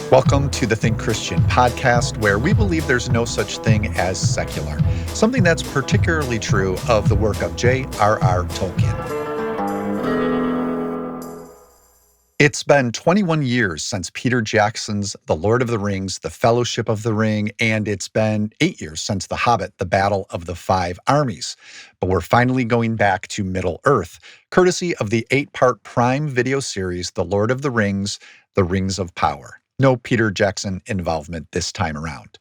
Welcome to the Think Christian podcast, where we believe there's no such thing as secular, something that's particularly true of the work of J.R.R. Tolkien. It's been 21 years since Peter Jackson's The Lord of the Rings, The Fellowship of the Ring, and it's been 8 years since The Hobbit, The Battle of the Five Armies. But we're finally going back to Middle-earth, courtesy of the 8-part Prime video series, The Lord of the Rings, The Rings of Power. No Peter Jackson involvement this time around.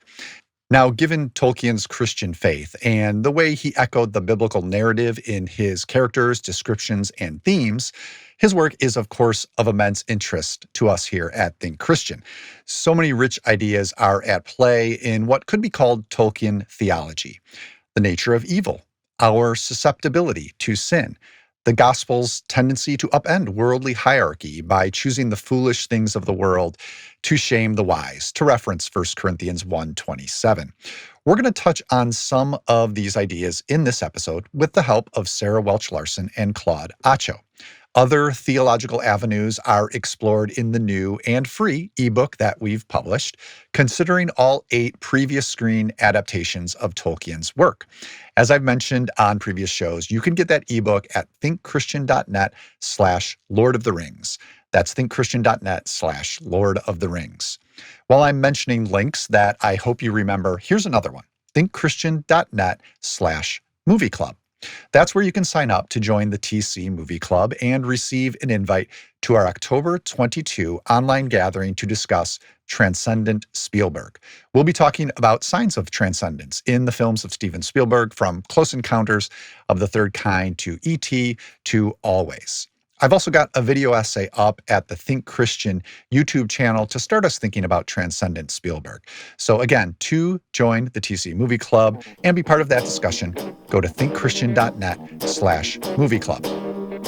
Now, given Tolkien's Christian faith and the way he echoed the biblical narrative in his characters, descriptions, and themes, his work is, of course, of immense interest to us here at Think Christian. So many rich ideas are at play in what could be called Tolkien theology. The nature of evil, our susceptibility to sin, the gospel's tendency to upend worldly hierarchy by choosing the foolish things of the world to shame the wise, to reference 1 Corinthians 1:27. We're going to touch on some of these ideas in this episode with the help of Sarah Welch-Larson and Claude Atcho. Other theological avenues are explored in the new and free ebook that we've published, considering all 8 previous screen adaptations of Tolkien's work. As I've mentioned on previous shows, you can get that ebook at thinkchristian.net/Lord of the Rings. That's thinkchristian.net/Lord of the Rings. While I'm mentioning links that I hope you remember, here's another one, thinkchristian.net/Movie Club. That's where you can sign up to join the TC Movie Club and receive an invite to our October 22 online gathering to discuss Transcendent Spielberg. We'll be talking about signs of transcendence in the films of Steven Spielberg, from Close Encounters of the Third Kind to E.T. to Always. I've also got a video essay up at the Think Christian YouTube channel to start us thinking about Transcendent Spielberg. So again, to join the TC Movie Club and be part of that discussion, go to thinkchristian.net/Movie Club.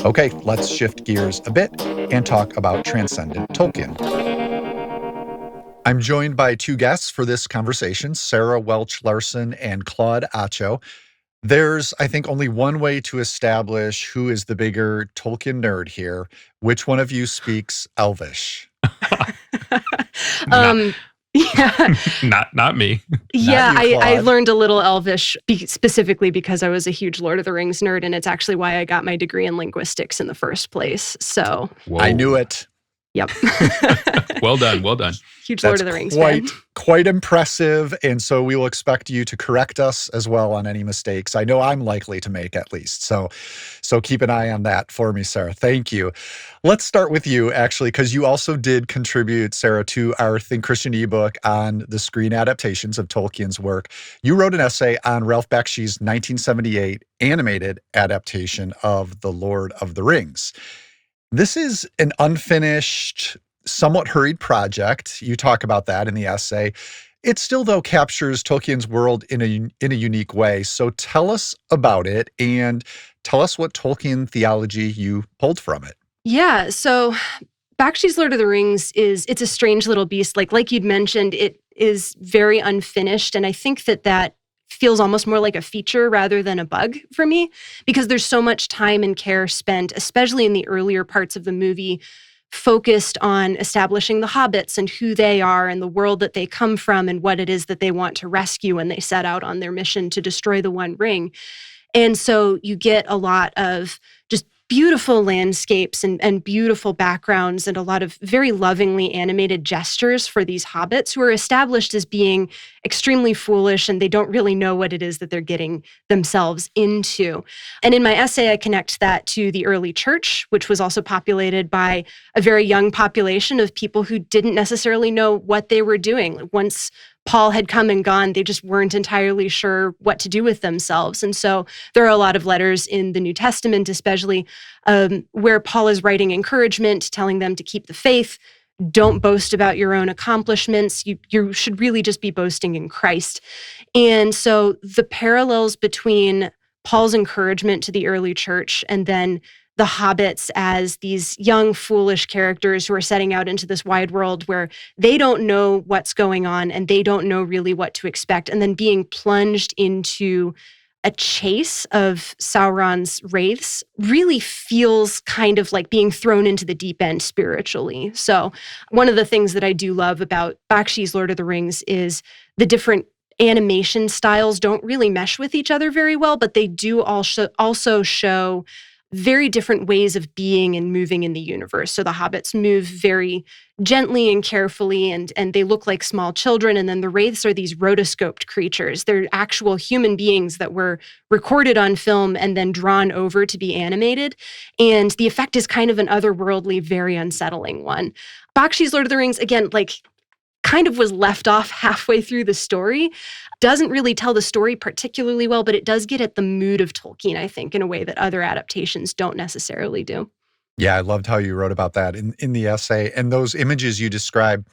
Okay, let's shift gears a bit and talk about Transcendent Tolkien. I'm joined by 2 guests for this conversation, Sarah Welch-Larson and Claude Atcho. There's, I think, only one way to establish who is the bigger Tolkien nerd here. Which one of you speaks Elvish? Yeah. Not me. Yeah, Not you, I Claude. learned a little Elvish specifically because I was a huge Lord of the Rings nerd, and it's actually why I got my degree in linguistics in the first place. So, Whoa. I knew it. yep. Well done. Huge That's Lord of the Rings fan. quite impressive, and so we will expect you to correct us as well on any mistakes I know I'm likely to make, at least. So keep an eye on that for me, Sarah. Thank you. Let's start with you, actually, because you also did contribute, Sarah, to our Think Christian ebook on the screen adaptations of Tolkien's work. You wrote an essay on Ralph Bakshi's 1978 animated adaptation of The Lord of the Rings. This is an unfinished, somewhat hurried project. You talk about that in the essay. It still, though, captures Tolkien's world in a unique way. So tell us about it and tell us what Tolkien theology you pulled from it. Yeah, so Bakshi's Lord of the Rings it's a strange little beast. Like you'd mentioned, it is very unfinished, and I think that feels almost more like a feature rather than a bug for me, because there's so much time and care spent, especially in the earlier parts of the movie, focused on establishing the hobbits and who they are and the world that they come from and what it is that they want to rescue when they set out on their mission to destroy the One Ring. And so you get a lot of just beautiful landscapes and beautiful backgrounds and a lot of very lovingly animated gestures for these hobbits who are established as being extremely foolish, and they don't really know what it is that they're getting themselves into. And in my essay, I connect that to the early church, which was also populated by a very young population of people who didn't necessarily know what they were doing. Once Paul had come and gone, they just weren't entirely sure what to do with themselves. And so there are a lot of letters in the New Testament, especially, where Paul is writing encouragement, telling them to keep the faith, don't boast about your own accomplishments. You should really just be boasting in Christ. And so the parallels between Paul's encouragement to the early church and then the hobbits as these young, foolish characters who are setting out into this wide world where they don't know what's going on and they don't know really what to expect, and then being plunged into a chase of Sauron's wraiths really feels kind of like being thrown into the deep end spiritually. So one of the things that I do love about Bakshi's Lord of the Rings is the different animation styles don't really mesh with each other very well, but they do also show very different ways of being and moving in the universe. So the hobbits move very gently and carefully, and they look like small children. And then the wraiths are these rotoscoped creatures. They're actual human beings that were recorded on film and then drawn over to be animated. And the effect is kind of an otherworldly, very unsettling one. Bakshi's Lord of the Rings, again, like kind of was left off halfway through the story. Doesn't really tell the story particularly well, but it does get at the mood of Tolkien, I think, in a way that other adaptations don't necessarily do. Yeah, I loved how you wrote about that in the essay. And those images you described,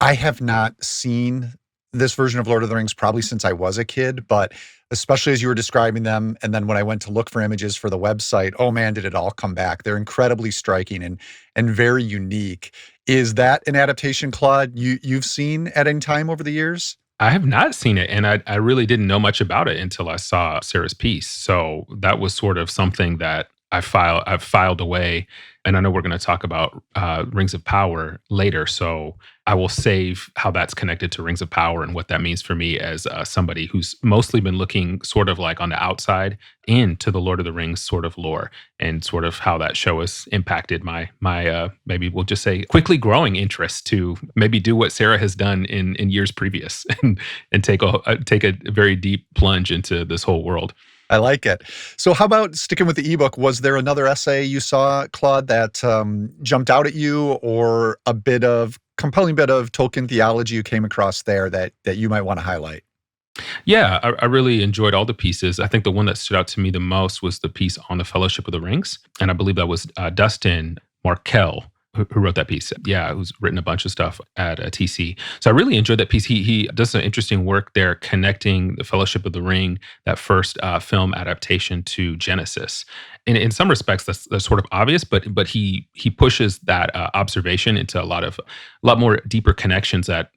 I have not seen this version of Lord of the Rings probably since I was a kid, but especially as you were describing them, and then when I went to look for images for the website, oh man, did it all come back. They're incredibly striking and very unique. Is that an adaptation, Claude, you've seen at any time over the years? I have not seen it, and I really didn't know much about it until I saw Sarah's piece. So that was sort of something that I've filed away, and I know we're going to talk about Rings of Power later. So I will save how that's connected to Rings of Power and what that means for me as somebody who's mostly been looking sort of like on the outside into the Lord of the Rings sort of lore, and sort of how that show has impacted my maybe we'll just say quickly growing interest to maybe do what Sarah has done in years previous and take a very deep plunge into this whole world. I like it. So how about sticking with the ebook? Was there another essay you saw, Claude, that jumped out at you, or a compelling bit of Tolkien theology you came across there that you might want to highlight? Yeah, I really enjoyed all the pieces. I think the one that stood out to me the most was the piece on the Fellowship of the Rings. And I believe that was Dustin Markell who wrote that piece. Yeah, who's written a bunch of stuff at TC. So I really enjoyed that piece. He does some interesting work there connecting the Fellowship of the Ring, that first film adaptation, to Genesis. And in some respects, that's sort of obvious, but he pushes that observation into a lot more deeper connections that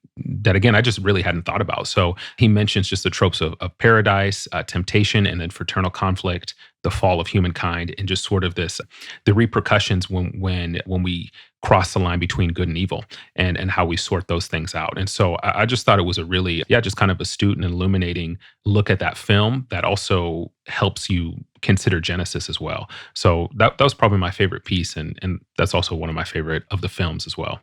again, I just really hadn't thought about. So he mentions just the tropes of paradise, temptation, and then fraternal conflict, the fall of humankind, and just sort of the repercussions when we cross the line between good and evil, and how we sort those things out. And so I just thought it was a really, just kind of astute and illuminating look at that film that also helps you consider Genesis as well. So that was probably my favorite piece, and that's also one of my favorite of the films as well.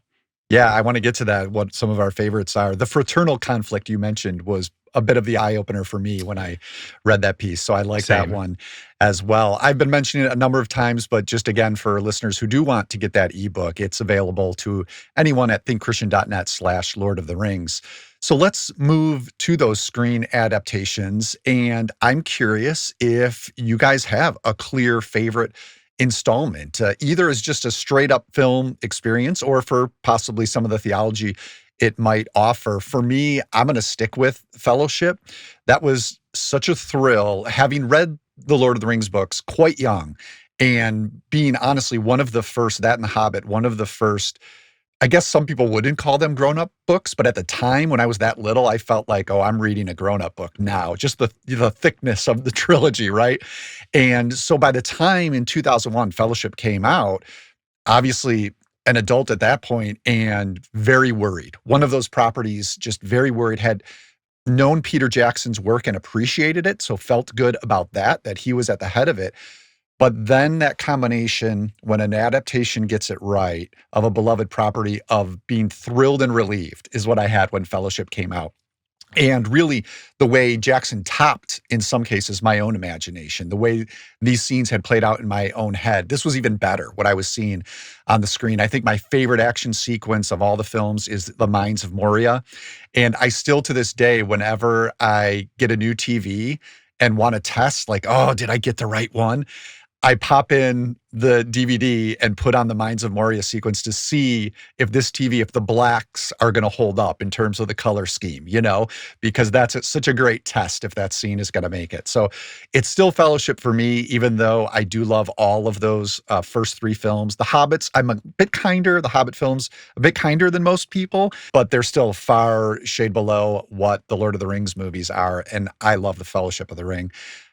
Yeah, I want to get to that, what some of our favorites are. The fraternal conflict you mentioned was a bit of the eye-opener for me when I read that piece. So I like that one as well. I've been mentioning it a number of times, but just again, for listeners who do want to get that ebook, it's available to anyone at thinkchristian.net/Lord of the Rings. So let's move to those screen adaptations. And I'm curious if you guys have a clear favorite installment, either as just a straight up film experience or for possibly some of the theology it might offer. For me, I'm going to stick with Fellowship. That was such a thrill, having read the Lord of the Rings books quite young, and being honestly one of the first, that and The Hobbit, one of the first, I guess some people wouldn't call them grown-up books, but at the time when I was that little, I felt like, oh, I'm reading a grown-up book now, just the thickness of the trilogy, right? And so by the time in 2001 Fellowship came out, obviously an adult at that point and very worried. One of those properties, just very worried, had known Peter Jackson's work and appreciated it, so felt good about that he was at the head of it. But then that combination, when an adaptation gets it right, of a beloved property, of being thrilled and relieved, is what I had when Fellowship came out. And really, the way Jackson topped, in some cases, my own imagination, the way these scenes had played out in my own head. This was even better, what I was seeing on the screen. I think my favorite action sequence of all the films is the Mines of Moria. And I still, to this day, whenever I get a new TV and want to test, like, oh, did I get the right one? I pop in the DVD and put on the Mines of Moria sequence to see if the blacks are going to hold up in terms of the color scheme, because that's such a great test if that scene is going to make it. So it's still Fellowship for me, even though I do love all of those first three films. The Hobbits, I'm a bit kinder. The Hobbit films, a bit kinder than most people, but they're still far shade below what the Lord of the Rings movies are. And I love the Fellowship of the Ring.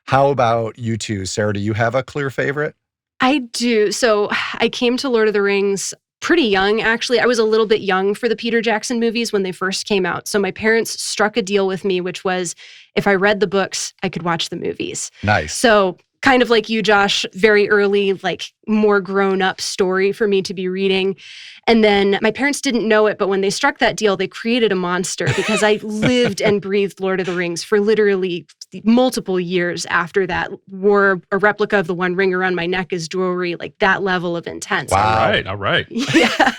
How about you two? Sarah, do you have a clear favorite? I do. So I came to Lord of the Rings pretty young, actually. I was a little bit young for the Peter Jackson movies when they first came out. So my parents struck a deal with me, which was if I read the books, I could watch the movies. Nice. So kind of like you, Josh, very early, like more grown up story for me to be reading. And then my parents didn't know it, but when they struck that deal, they created a monster because I lived and breathed Lord of the Rings for literally multiple years after that. Wore a replica of the One Ring around my neck as jewelry, like that level of intense. Wow. All right. Yeah.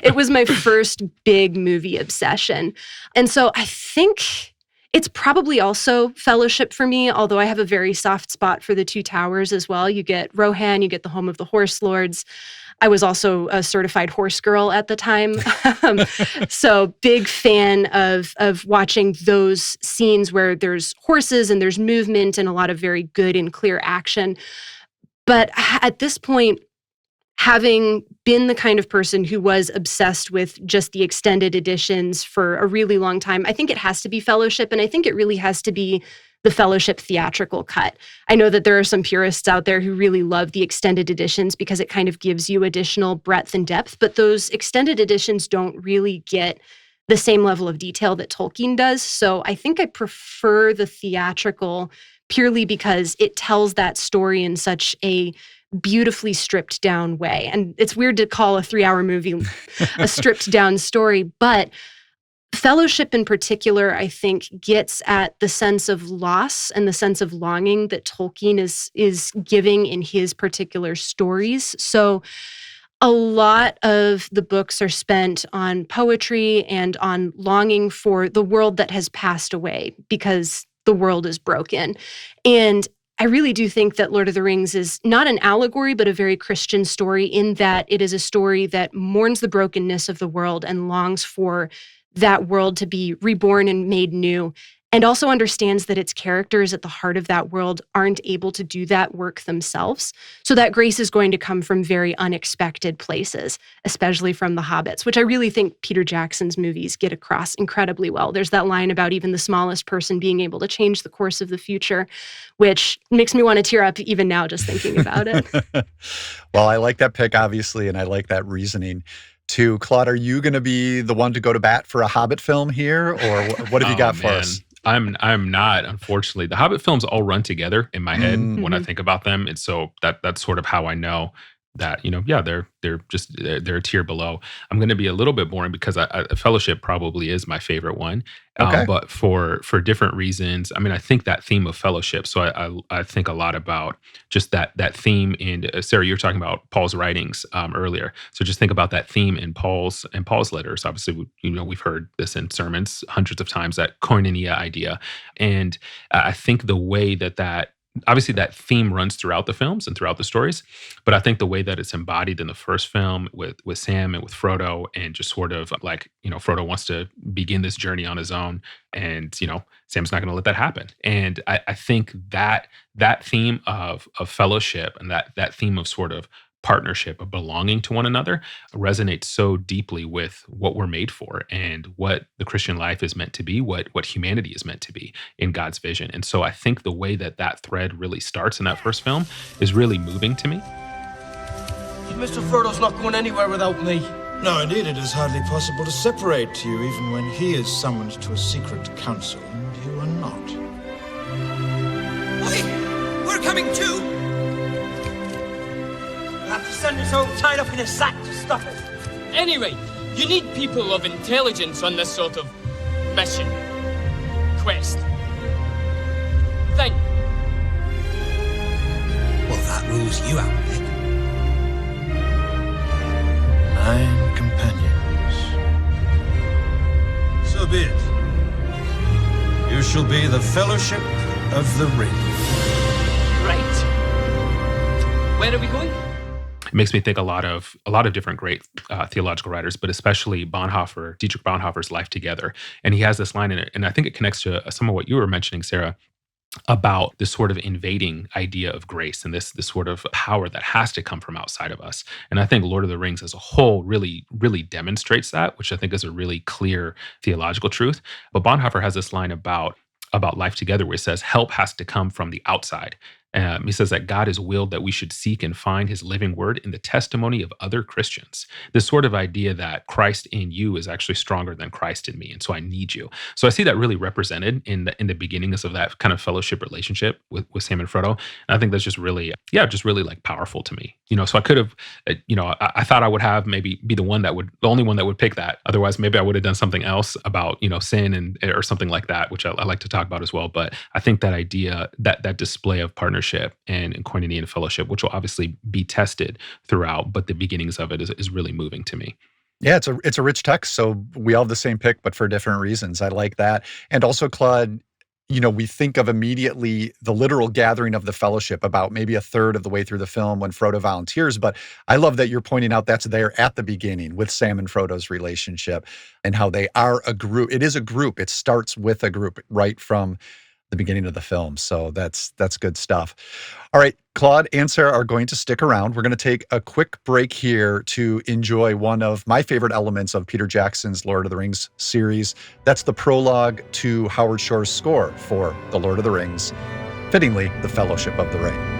It was my first big movie obsession. And so I think it's probably also Fellowship for me, although I have a very soft spot for the Two Towers as well. You get Rohan, you get the home of the Horse Lords. I was also a certified horse girl at the time. So big fan of watching those scenes where there's horses and there's movement and a lot of very good and clear action. But at this point, having been the kind of person who was obsessed with just the extended editions for a really long time, I think it has to be Fellowship, and I think it really has to be the Fellowship theatrical cut. I know that there are some purists out there who really love the extended editions because it kind of gives you additional breadth and depth, but those extended editions don't really get the same level of detail that Tolkien does. So I think I prefer the theatrical purely because it tells that story in such a beautifully stripped down way. And it's weird to call a 3-hour movie a stripped down story, but Fellowship in particular, I think, gets at the sense of loss and the sense of longing that Tolkien is giving in his particular stories. So a lot of the books are spent on poetry and on longing for the world that has passed away because the world is broken. And I really do think that Lord of the Rings is not an allegory, but a very Christian story in that it is a story that mourns the brokenness of the world and longs for that world to be reborn and made new, and also understands that its characters at the heart of that world aren't able to do that work themselves. So that grace is going to come from very unexpected places, especially from the hobbits, which I really think Peter Jackson's movies get across incredibly well. There's that line about even the smallest person being able to change the course of the future, which makes me want to tear up even now just thinking about it. Well, I like that pick, obviously, and I like that reasoning. Too. Claude, are you going to be the one to go to bat for a Hobbit film here, or what have you got for us? I'm not, unfortunately. The Hobbit films all run together in my head when I think about them, and so that's sort of how I know that they're a tier below. I'm going to be a little bit boring because Fellowship probably is my favorite one, Okay. but for different reasons. I mean, I think that theme of Fellowship. So I think a lot about just that theme. And Sarah, you were talking about Paul's writings earlier. So just think about that theme in Paul's letters. Obviously, we've heard this in sermons hundreds of times. That koinonia idea, and I think the way that obviously that theme runs throughout the films and throughout the stories, but I think the way that it's embodied in the first film with Sam and with Frodo, and just sort of like, Frodo wants to begin this journey on his own, and Sam's not going to let that happen. And I think that theme of fellowship and that theme of sort of partnership, of belonging to one another, resonates so deeply with what we're made for and what the Christian life is meant to be, what humanity is meant to be in God's vision. And so I think the way that thread really starts in that first film is really moving to me. Mr. Frodo's not going anywhere without me. No, indeed, it is hardly possible to separate you, even when he is summoned to a secret council and you are not. Wait, we're coming too. We'll have to send us all tied up in a sack to stop it. Anyway, you need people of intelligence on this sort of mission. Quest. Thing. Well, that rules you out, Nick. 9 companions. So be it. You shall be the Fellowship of the Ring. Right. Where are we going? It makes me think a lot of different great theological writers, but especially Dietrich Bonhoeffer's Life Together. And he has this line in it, and I think it connects to some of what you were mentioning, Sarah, about this sort of invading idea of grace and this sort of power that has to come from outside of us. And I think Lord of the Rings as a whole really, really demonstrates that, which I think is a really clear theological truth. But Bonhoeffer has this line about about life together, where it says help has to come from the outside. He says that God has willed that we should seek and find his living word in the testimony of other Christians. This sort of idea that Christ in you is actually stronger than Christ in me. And so I need you. So I see that really represented in the beginnings of that kind of fellowship relationship with Sam and Frodo. And I think that's just really, just really like powerful to me. So I could have, I thought I would have maybe be the only one that would pick that. Otherwise, maybe I would have done something else about, sin or something like that, which I like to talk about as well. But I think that idea, that display of partnership and koinonia and fellowship, which will obviously be tested throughout, but the beginnings of it is really moving to me. Yeah, it's a rich text. So we all have the same pick, but for different reasons. I like that. And also, Claude, we think of immediately the literal gathering of the fellowship about maybe a third of the way through the film when Frodo volunteers. But I love that you're pointing out that's there at the beginning with Sam and Frodo's relationship and how they are a group. It is a group. It starts with a group right from the beginning of the film. So that's good stuff. All right, Claude and Sarah are going to stick around. We're going to take a quick break here to enjoy one of my favorite elements of Peter Jackson's Lord of the Rings series. That's the prologue to Howard Shore's score for The Lord of the Rings, fittingly, The Fellowship of the Ring.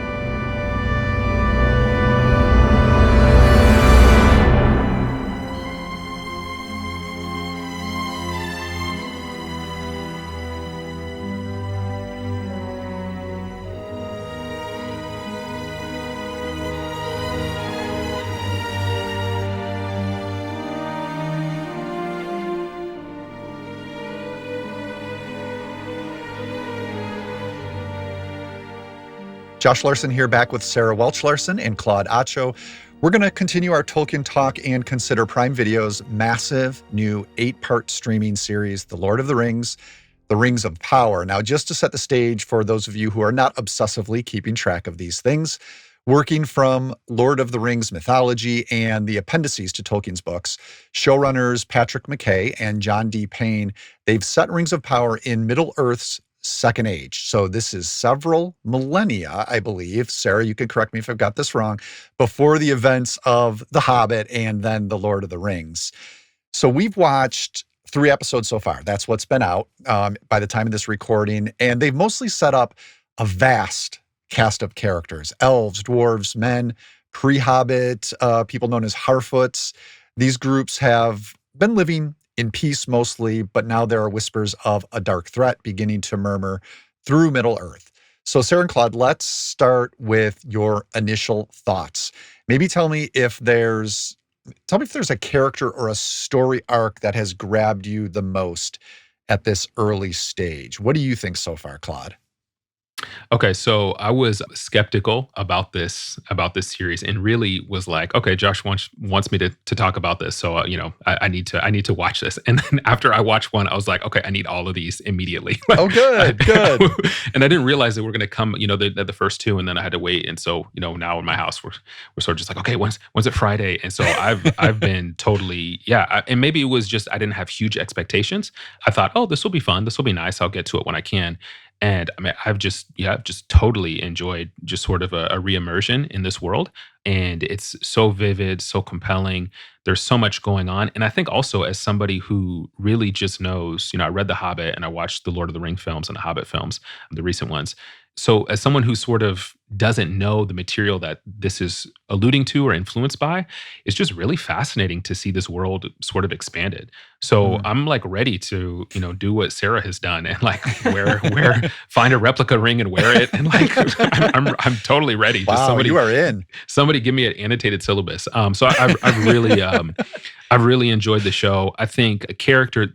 Josh Larsen here, back with Sarah Welch-Larson and Claude Atcho. We're going to continue our Tolkien talk and consider Prime Video's massive new 8-part streaming series, The Lord of the Rings, The Rings of Power. Now, just to set the stage for those of you who are not obsessively keeping track of these things, working from Lord of the Rings mythology and the appendices to Tolkien's books, showrunners Patrick McKay and John D. Payne, they've set Rings of Power in Middle-earth's Second Age. So this is several millennia, I believe. Sarah, you can correct me if I've got this wrong, before the events of The Hobbit and then The Lord of the Rings. So we've watched 3 episodes so far. That's what's been out by the time of this recording. And they've mostly set up a vast cast of characters: elves, dwarves, men, pre-Hobbit, people known as Harfoots. These groups have been living in peace mostly, but now there are whispers of a dark threat beginning to murmur through Middle-earth. So Sarah and Claude, let's start with your initial thoughts. Maybe tell me if there's a character or a story arc that has grabbed you the most at this early stage. What do you think so far, Claude? Okay, so I was skeptical about this series, and really was like, okay, Josh wants me to talk about this, so I need to watch this. And then after I watched one, I was like, okay, I need all of these immediately. Oh, good. And I didn't realize they were going to come, the first 2, and then I had to wait. And so now in my house, we're sort of just like, okay, when's it Friday? And so I've been totally and maybe it was just I didn't have huge expectations. I thought, oh, this will be fun, this will be nice, I'll get to it when I can. And I mean, I've just totally enjoyed just sort of a re-immersion in this world. And it's so vivid, so compelling. There's so much going on. And I think also as somebody who really just knows, I read The Hobbit and I watched the Lord of the Rings films and the Hobbit films, the recent ones. So as someone who sort of doesn't know the material that this is alluding to or influenced by, it's just really fascinating to see this world sort of expanded. So I'm like ready to, do what Sarah has done and like find a replica ring and wear it. And like, I'm totally ready. Wow, you are in. Somebody give me an annotated syllabus. So I've really enjoyed the show. I think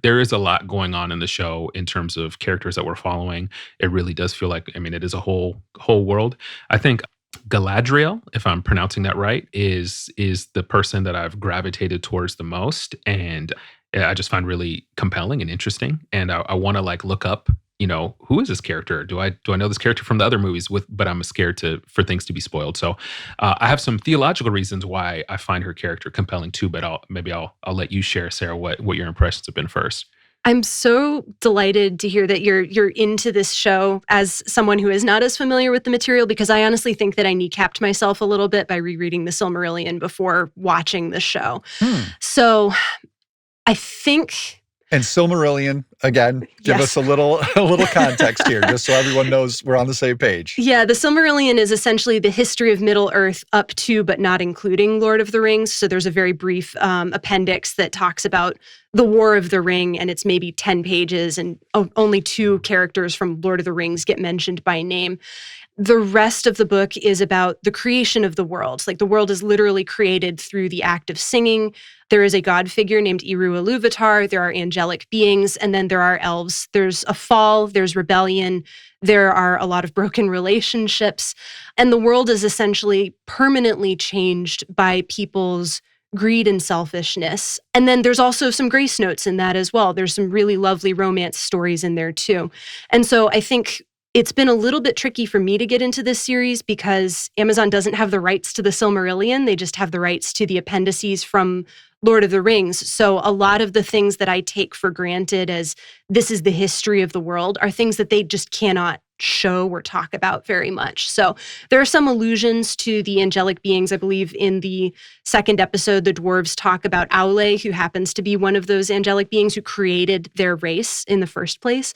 there is a lot going on in the show in terms of characters that we're following. It really does feel like, it is a whole world. I think Galadriel, if I'm pronouncing that right, is the person that I've gravitated towards the most, and I just find really compelling and interesting. And I want to like look up, who is this character? Do I know this character from the other movies? But I'm scared for things to be spoiled. So I have some theological reasons why I find her character compelling too. But I'll let you share, Sarah, what your impressions have been first. I'm so delighted to hear that you're into this show as someone who is not as familiar with the material, because I honestly think that I kneecapped myself a little bit by rereading the Silmarillion before watching the show. So I think And Silmarillion, again, give Yes. us a little context here, just so everyone knows we're on the same page. Yeah, the Silmarillion is essentially the history of Middle-earth up to but not including Lord of the Rings. So there's a very brief appendix that talks about the War of the Ring, and it's maybe 10 pages, and only 2 characters from Lord of the Rings get mentioned by name. The rest of the book is about the creation of the world. Like, the world is literally created through the act of singing. There is a god figure named Eru Iluvatar. There are angelic beings, and then there are elves. There's a fall, there's rebellion. There are a lot of broken relationships. And the world is essentially permanently changed by people's greed and selfishness. And then there's also some grace notes in that as well. There's some really lovely romance stories in there too. And so I think it's been a little bit tricky for me to get into this series because Amazon doesn't have the rights to the Silmarillion. They just have the rights to the appendices from Lord of the Rings. So a lot of the things that I take for granted as this is the history of the world are things that they just cannot show or talk about very much. So there are some allusions to the angelic beings. I believe in the second episode, the dwarves talk about Aule, who happens to be one of those angelic beings who created their race in the first place.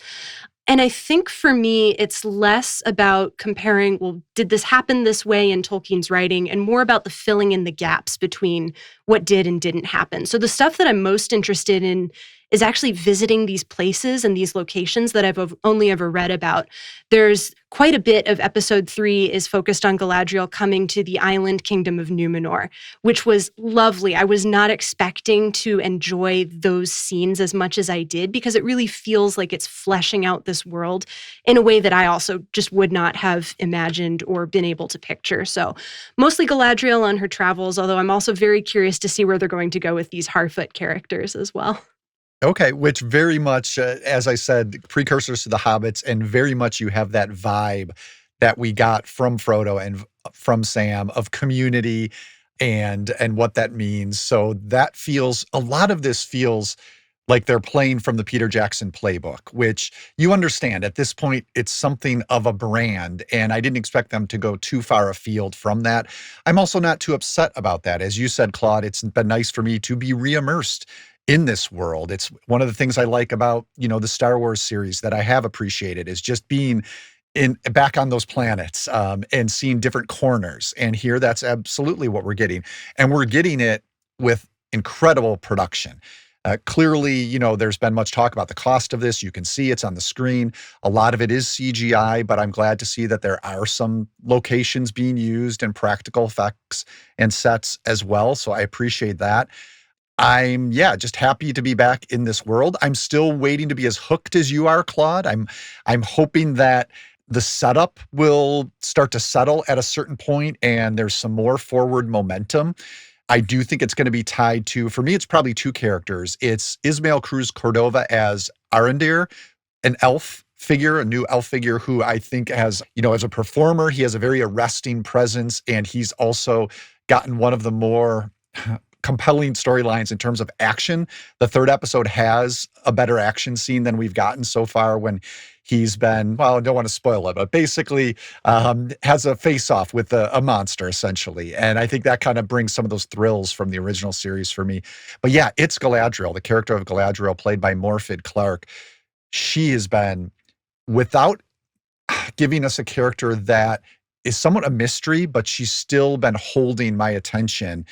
And I think for me, it's less about comparing, well, did this happen this way in Tolkien's writing, and more about the filling in the gaps between what did and didn't happen. So the stuff that I'm most interested in is actually visiting these places and these locations that I've only ever read about. There's quite a bit of episode 3 is focused on Galadriel coming to the island kingdom of Numenor, which was lovely. I was not expecting to enjoy those scenes as much as I did because it really feels like it's fleshing out this world in a way that I also just would not have imagined or been able to picture. So mostly Galadriel on her travels, although I'm also very curious to see where they're going to go with these Harfoot characters as well. Okay, which very much, as I said, precursors to the Hobbits, and very much you have that vibe that we got from Frodo and from Sam of community and what that means. So that feels, a lot of this feels like they're playing from the Peter Jackson playbook, which you understand at this point, it's something of a brand, and I didn't expect them to go too far afield from that. I'm also not too upset about that. As you said, Claude, it's been nice for me to be re-immersed in this world. It's one of the things I like about, the Star Wars series that I have appreciated is just being back on those planets and seeing different corners. And here, that's absolutely what we're getting. And we're getting it with incredible production. Clearly, there's been much talk about the cost of this. You can see it's on the screen. A lot of it is CGI, but I'm glad to see that there are some locations being used and practical effects and sets as well. So I appreciate that. I'm just happy to be back in this world. I'm still waiting to be as hooked as you are, Claude. I'm hoping that the setup will start to settle at a certain point and there's some more forward momentum. I do think it's going to be tied to, for me, it's probably 2 characters. It's Ismael Cruz Cordova as Arondir, an elf figure, a new elf figure who I think has, as a performer, he has a very arresting presence, and he's also gotten one of the more compelling storylines in terms of action. The 3rd episode has a better action scene than we've gotten so far when he's been, well, I don't want to spoil it, but basically has a face-off with a monster, essentially. And I think that kind of brings some of those thrills from the original series for me. But yeah, it's Galadriel, the character of Galadriel, played by Morfydd Clark. She has been, without giving us a character that is somewhat a mystery, but she's still been holding my attention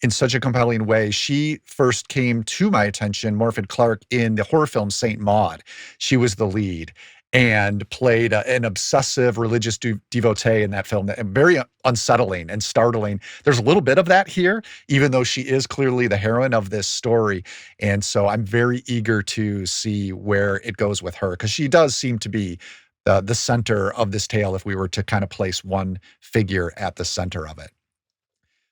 in such a compelling way. She first came to my attention, Morfydd Clark, in the horror film Saint Maud. She was the lead and played an obsessive religious devotee in that film. Very unsettling and startling. There's a little bit of that here, even though she is clearly the heroine of this story. And so I'm very eager to see where it goes with her, because she does seem to be the center of this tale if we were to kind of place one figure at the center of it.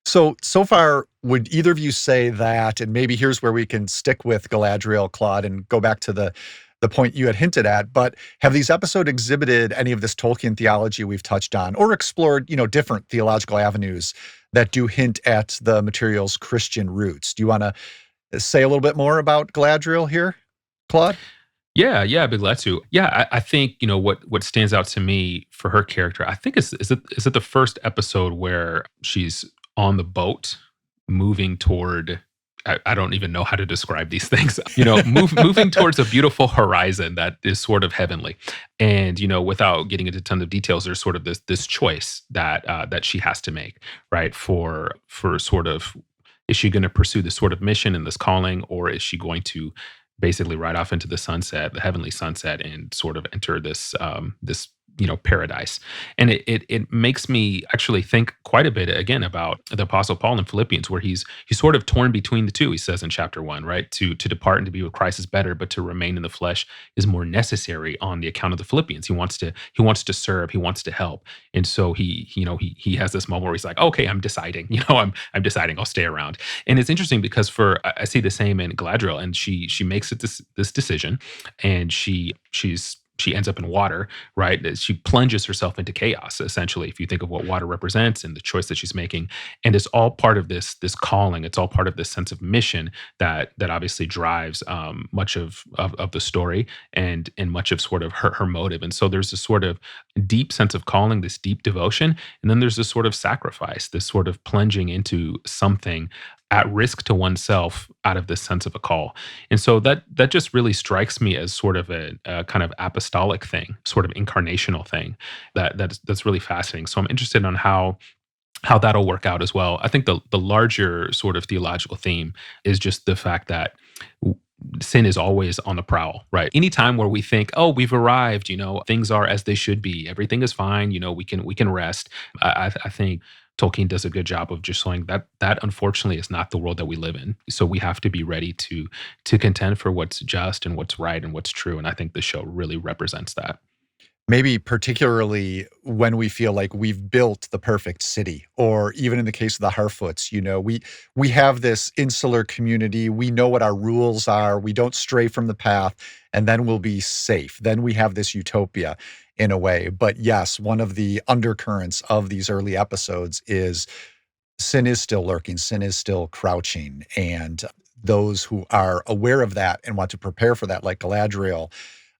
So far, would either of you say that, and maybe here's where we can stick with Galadriel, Claude, and go back to the point you had hinted at, but have these episodes exhibited any of this Tolkien theology we've touched on, or explored, different theological avenues that do hint at the material's Christian roots? Do you want to say a little bit more about Galadriel here, Claude? Yeah, I'd be glad to. Yeah, I think, what stands out to me for her character, I think is it the first episode where she's on the boat moving toward I don't even know how to describe these things. Moving towards a beautiful horizon that is sort of heavenly, and without getting into tons of details, there's sort of this choice that she has to make, right? For sort of, is she going to pursue this sort of mission and this calling, or is she going to basically ride off into the sunset, the heavenly sunset, and sort of enter this paradise? And it makes me actually think quite a bit again about the Apostle Paul in Philippians, where he's sort of torn between the two. He says in chapter 1, right, to depart and to be with Christ is better, but to remain in the flesh is more necessary on the account of the Philippians. He wants to serve, he wants to help, and so he has this moment where he's like, okay, I'm deciding, I'm deciding I'll stay around. And it's interesting because I see the same in Galadriel, and she makes this decision, and she ends up in water, right? She plunges herself into chaos, essentially, if you think of what water represents and the choice that she's making. And it's all part of this calling. It's all part of this sense of mission that obviously drives much of the story and much of sort of her motive. And so there's this sort of deep sense of calling, this deep devotion, and then there's this sort of sacrifice, this sort of plunging into something at risk to oneself out of this sense of a call. And so that just really strikes me as sort of a kind of apostolic thing, sort of incarnational thing that's really fascinating. So I'm interested on how that'll work out as well. I think the larger sort of theological theme is just the fact that sin is always on the prowl, right? Anytime where we think, oh, we've arrived, things are as they should be, everything is fine, we can rest. I think Tolkien does a good job of just showing that unfortunately is not the world that we live in. So we have to be ready to contend for what's just and what's right and what's true. And I think the show really represents that. Maybe particularly when we feel like we've built the perfect city, or even in the case of the Harfoots, we have this insular community. We know what our rules are. We don't stray from the path, and then we'll be safe. Then we have this utopia in a way. But yes, one of the undercurrents of these early episodes is sin is still lurking. Sin is still crouching. And those who are aware of that and want to prepare for that, like Galadriel,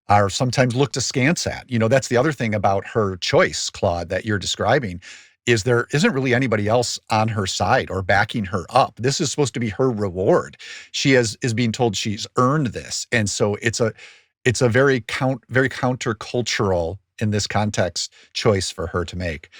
are sometimes looked askance at. That's the other thing about her choice, Claude, that you're describing, is there isn't really anybody else on her side or backing her up. This is supposed to be her reward. She is being told she's earned this. And so it's a very countercultural, in this context, choice for her to make.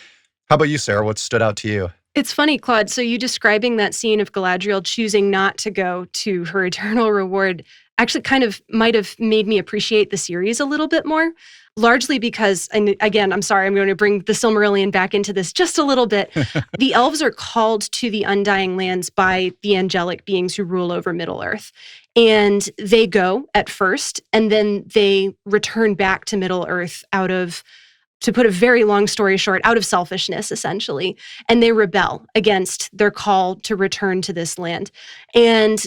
How about you, Sarah? What stood out to you? It's funny, Claude. So you describing that scene of Galadriel choosing not to go to her eternal reward actually kind of might have made me appreciate the series a little bit more, largely because, and again, I'm sorry, I'm going to bring the Silmarillion back into this just a little bit. The elves are called to the Undying Lands by the angelic beings who rule over Middle-earth. And they go at first, and then they return back to Middle-earth to put a very long story short, out of selfishness, essentially. And they rebel against their call to return to this land. And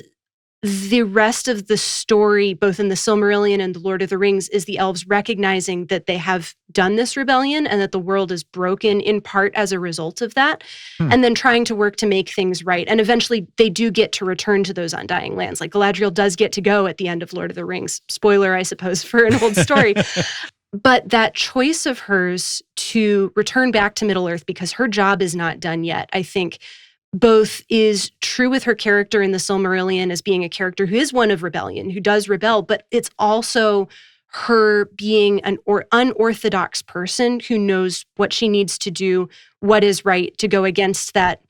the rest of the story, both in the Silmarillion and the Lord of the Rings, is the elves recognizing that they have done this rebellion and that the world is broken in part as a result of that, and then trying to work to make things right. And eventually they do get to return to those Undying Lands. Like Galadriel does get to go at the end of Lord of the Rings. Spoiler, I suppose, for an old story. But that choice of hers to return back to Middle-earth because her job is not done yet, I think both is true with her character in the Silmarillion as being a character who is one of rebellion, who does rebel, but it's also her being an unorthodox person who knows what she needs to do, what is right, to go against that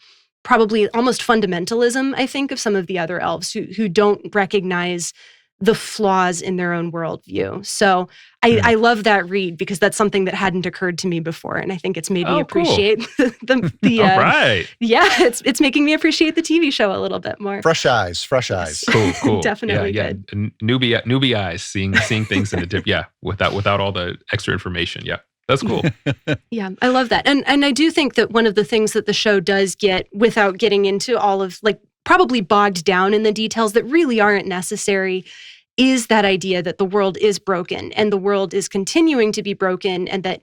probably almost fundamentalism, I think, of some of the other elves who don't recognize the flaws in their own worldview. So I love that read because that's something that hadn't occurred to me before, and I think it's made me appreciate the all right. Yeah, it's making me appreciate the TV show a little bit more. Fresh eyes. Cool. Definitely good. good. Newbie eyes, seeing things in a dip. Yeah, without all the extra information. Yeah. That's cool. Yeah, I love that. And I do think that one of the things that the show does get, without getting into all of probably bogged down in the details that really aren't necessary, is that idea that the world is broken and the world is continuing to be broken, and that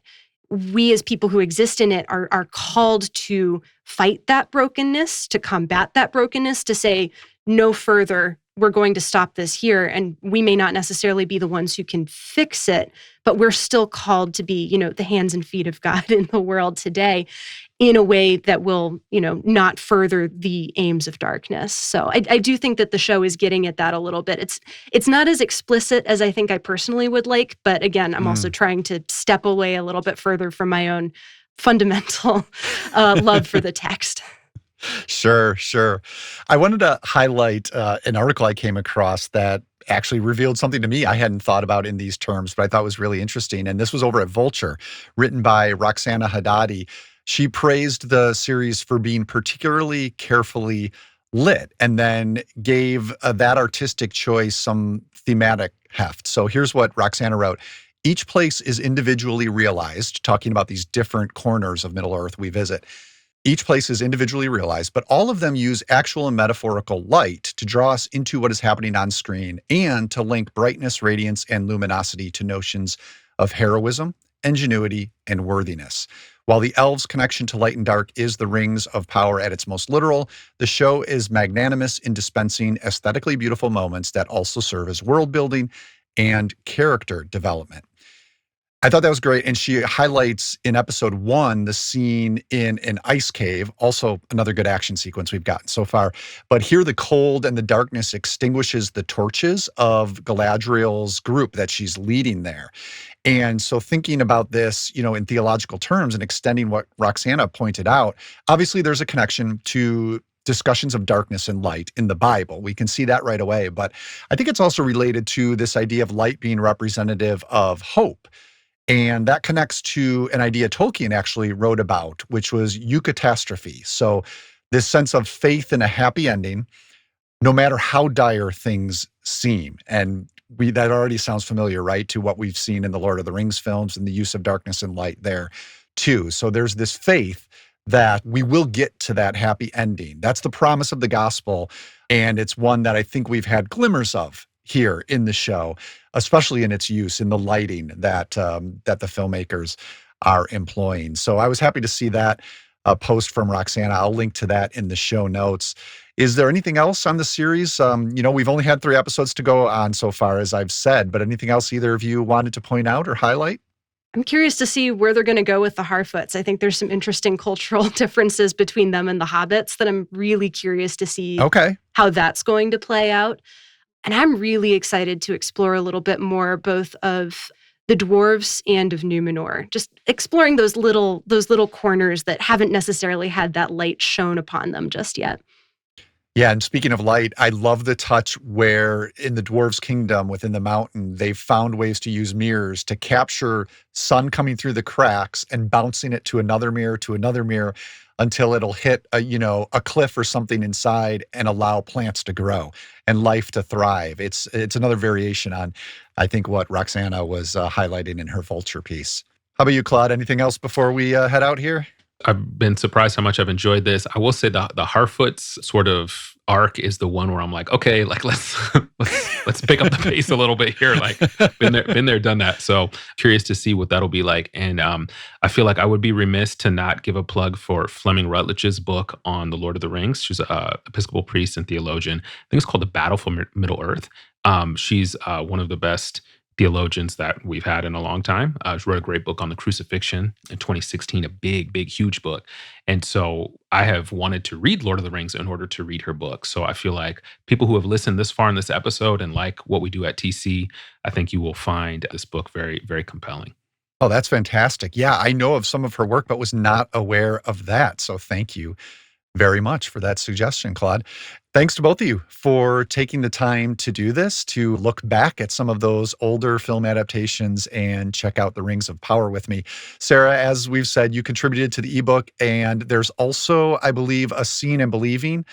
we as people who exist in it are called to fight that brokenness, to combat that brokenness, to say no further we're going to stop this here. And we may not necessarily be the ones who can fix it, but we're still called to be, the hands and feet of God in the world today in a way that will, not further the aims of darkness. So I do think that the show is getting at that a little bit. It's not as explicit as I think I personally would like, but again, I'm also trying to step away a little bit further from my own fundamental love for the text. Sure. I wanted to highlight an article I came across that actually revealed something to me I hadn't thought about in these terms, but I thought was really interesting. And this was over at Vulture, written by Roxana Haddadi. She praised the series for being particularly carefully lit and then gave that artistic choice some thematic heft. So here's what Roxana wrote. Each place is individually realized, talking about these different corners of Middle-earth we visit. Each place is individually realized, but all of them use actual and metaphorical light to draw us into what is happening on screen and to link brightness, radiance, and luminosity to notions of heroism, ingenuity, and worthiness. While the elves' connection to light and dark is the rings of power at its most literal, the show is magnanimous in dispensing aesthetically beautiful moments that also serve as world building and character development. I thought that was great. And she highlights in episode 1 the scene in an ice cave, also another good action sequence we've gotten so far. But here the cold and the darkness extinguishes the torches of Galadriel's group that she's leading there. And so thinking about this, in theological terms and extending what Roxana pointed out, obviously there's a connection to discussions of darkness and light in the Bible. We can see that right away. But I think it's also related to this idea of light being representative of hope. And that connects to an idea Tolkien actually wrote about, which was eucatastrophe. So this sense of faith in a happy ending, no matter how dire things seem. And that already sounds familiar, right, to what we've seen in the Lord of the Rings films and the use of darkness and light there too. So there's this faith that we will get to that happy ending. That's the promise of the gospel. And it's one that I think we've had glimmers of here in the show, especially in its use in the lighting that the filmmakers are employing. So I was happy to see that post from Roxana. I'll link to that in the show notes. Is there anything else on the series? We've only had 3 episodes to go on so far, as I've said, but anything else either of you wanted to point out or highlight? I'm curious to see where they're going to go with the Harfoots. I think there's some interesting cultural differences between them and the Hobbits that I'm really curious to see how that's going to play out. And I'm really excited to explore a little bit more both of the dwarves and of Numenor, just exploring those little corners that haven't necessarily had that light shone upon them just yet. Yeah, and speaking of light, I love the touch where in the dwarves' kingdom within the mountain, they've found ways to use mirrors to capture sun coming through the cracks and bouncing it to another mirror until it'll hit a cliff or something inside and allow plants to grow and life to thrive. It's another variation on, I think, what Roxana was highlighting in her Vulture piece. How about you, Claude? Anything else before we head out here? I've been surprised how much I've enjoyed this. I will say the Harfoot's sort of arc is the one where I'm like, okay, like let's pick up the pace a little bit here. Like been there, done that. So curious to see what that'll be like. And I feel like I would be remiss to not give a plug for Fleming Rutledge's book on the Lord of the Rings. She's an Episcopal priest and theologian. I think it's called The Battle for Middle-earth. She's one of the best theologians that we've had in a long time. She wrote a great book on the crucifixion in 2016, a big, huge book. And so I have wanted to read Lord of the Rings in order to read her book. So I feel like people who have listened this far in this episode and like what we do at TC, I think you will find this book very, very compelling. Oh, that's fantastic. Yeah, I know of some of her work, but was not aware of that. So thank you very much for that suggestion, Claude. Thanks to both of you for taking the time to do this, to look back at some of those older film adaptations and check out The Rings of Power with me. Sarah, as we've said, you contributed to the ebook, and there's also, I believe, a Seeing and Believing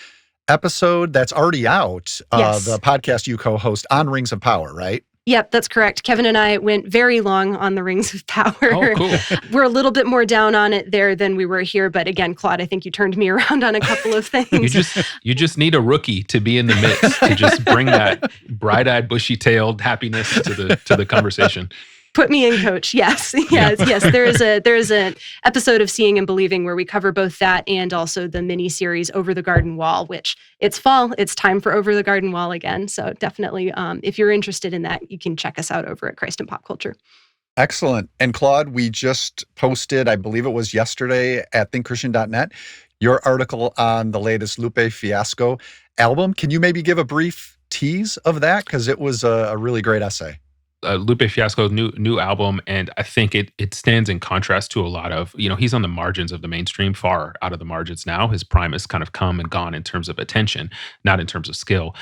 episode that's already out, Yes. The podcast you co-host on Rings of Power, right? Yep, that's correct. Kevin and I went very long on the Rings of Power. Oh, cool. We're a little bit more down on it there than we were here. But again, Claude, I think you turned me around on a couple of things. You just need a rookie to be in the mix to just bring that bright-eyed, bushy-tailed happiness to the conversation. Put me in, Coach. Yes, yes. There is an episode of Seeing and Believing where we cover both that and also the mini series Over the Garden Wall, which it's fall. It's time for Over the Garden Wall again. So definitely, if you're interested in that, you can check us out over at Christ and Pop Culture. Excellent. And Claude, we just posted, I believe it was yesterday at thinkchristian.net, your article on the latest Lupe Fiasco album. Can you maybe give a brief tease of that? Because it was a really great essay. Lupe Fiasco's new album, and I think it stands in contrast to a lot of, he's on the margins of the mainstream, far out of the margins now. His prime has kind of come and gone in terms of attention, not in terms of skill.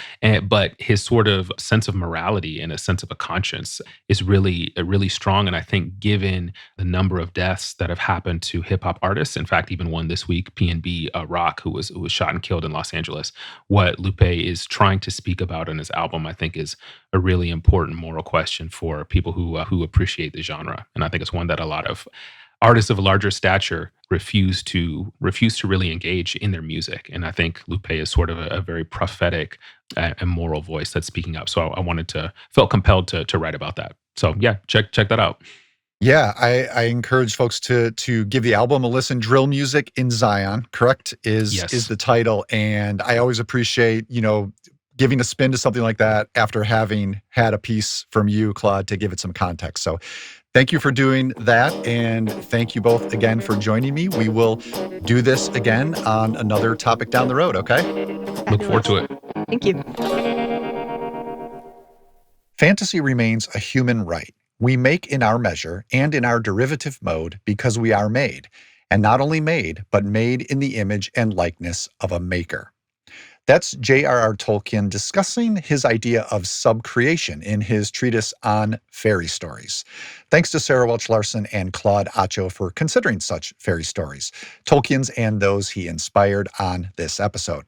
But his sort of sense of morality and a sense of a conscience is really strong. And I think given the number of deaths that have happened to hip hop artists, in fact, even one this week, PNB Rock, who was shot and killed in Los Angeles, what Lupe is trying to speak about in his album, I think, is a really important moral question for people who appreciate the genre. And I think it's one that a lot of artists of a larger stature refuse to really engage in their music. And I think Lupe is sort of a very prophetic and moral voice that's speaking up. So I felt compelled to write about that. So yeah, check that out. Yeah, I encourage folks to give the album a listen. Drill Music in Zion, correct, is the title. And I always appreciate, giving a spin to something like that after having had a piece from you, Claude, to give it some context. So thank you for doing that. And thank you both again for joining me. We will do this again on another topic down the road, okay? Look forward to it. Thank you. Fantasy remains a human right. We make in our measure and in our derivative mode because we are made. And not only made, but made in the image and likeness of a maker. That's J.R.R. Tolkien discussing his idea of subcreation in his treatise on fairy stories. Thanks to Sarah Welch-Larson and Claude Atcho for considering such fairy stories, Tolkien's and those he inspired on this episode.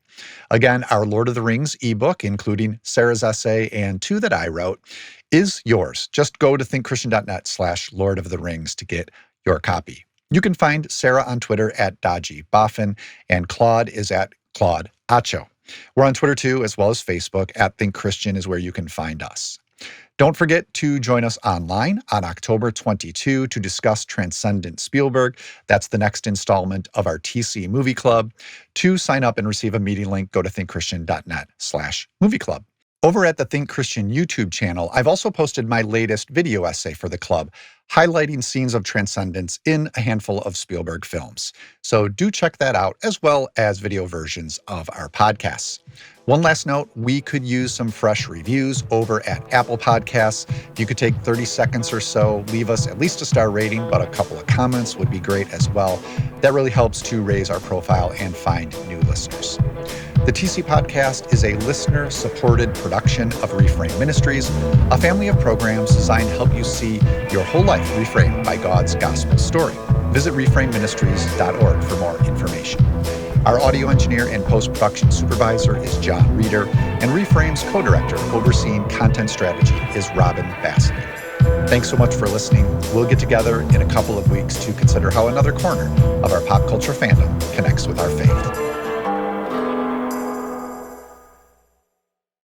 Again, our Lord of the Rings ebook, including Sarah's essay and two that I wrote, is yours. Just go to thinkchristian.net/Lord of the Rings to get your copy. You can find Sarah on Twitter at Dodgy Boffin, and Claude is at Claude Atcho. We're on Twitter too, as well as Facebook. At Think Christian is where you can find us. Don't forget to join us online on October 22 to discuss Transcendent Spielberg. That's the next installment of our TC Movie Club. To sign up and receive a meeting link, go to thinkchristian.net/movie club. Over at the Think Christian YouTube channel, I've also posted my latest video essay for the club, highlighting scenes of transcendence in a handful of Spielberg films. So do check that out, as well as video versions of our podcasts. One last note, we could use some fresh reviews over at Apple Podcasts. If you could take 30 seconds or so, leave us at least a star rating, but a couple of comments would be great as well. That really helps to raise our profile and find new listeners. The TC Podcast is a listener-supported production of Reframe Ministries, a family of programs designed to help you see your whole life reframed by God's gospel story. Visit reframeministries.org for more information. Our audio engineer and post-production supervisor is John Reeder, and Reframe's co-director overseeing content strategy is Robin Bassett. Thanks so much for listening. We'll get together in a couple of weeks to consider how another corner of our pop culture fandom connects with our faith.